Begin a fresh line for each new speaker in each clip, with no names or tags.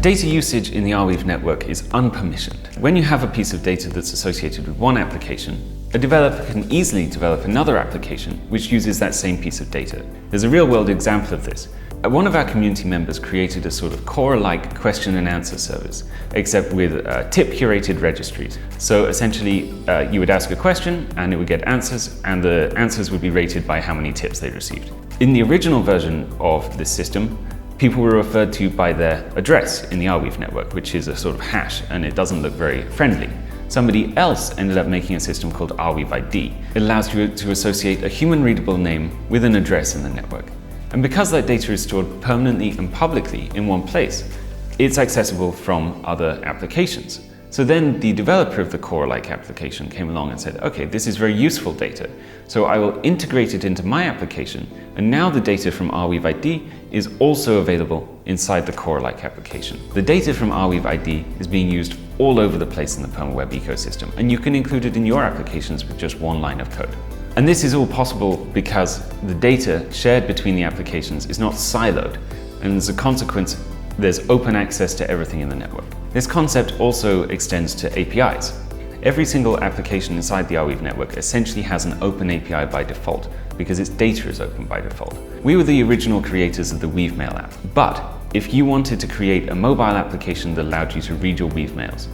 Data usage in the Arweave network is unpermissioned. When you have a piece of data that's associated with one application, a developer can easily develop another application which uses that same piece of data. There's a real-world example of this. One of our community members created a sort of Quora-like question and answer service, except with tip-curated registries. So essentially, you would ask a question and it would get answers, and the answers would be rated by how many tips they'd received. In the original version of this system, people were referred to by their address in the Arweave network, which is a sort of hash, and it doesn't look very friendly. Somebody else ended up making a system called Arweave ID. It allows you to associate a human-readable name with an address in the network. And because that data is stored permanently and publicly in one place, it's accessible from other applications. So then the developer of the Quora-like application came along and said, okay, this is very useful data, so I will integrate it into my application, and now the data from Arweave ID is also available inside the Quora-like application. The data from Arweave ID is being used all over the place in the Permaweb ecosystem, and you can include it in your applications with just one line of code. And this is all possible because the data shared between the applications is not siloed, and as a consequence, there's open access to everything in the network. This concept also extends to APIs. Every single application inside the Arweave network essentially has an open API by default because its data is open by default. We were the original creators of the Weave Mail app, but if you wanted to create a mobile application that allowed you to read your Weave mails,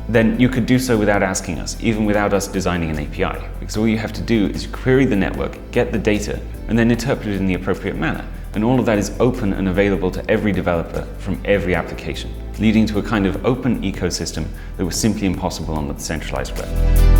then you could do so without asking us, even without us designing an API. Because all you have to do is query the network, get the data, and then interpret it in the appropriate manner. And all of that is open and available to every developer from every application, leading to a kind of open ecosystem that was simply impossible on the centralized web.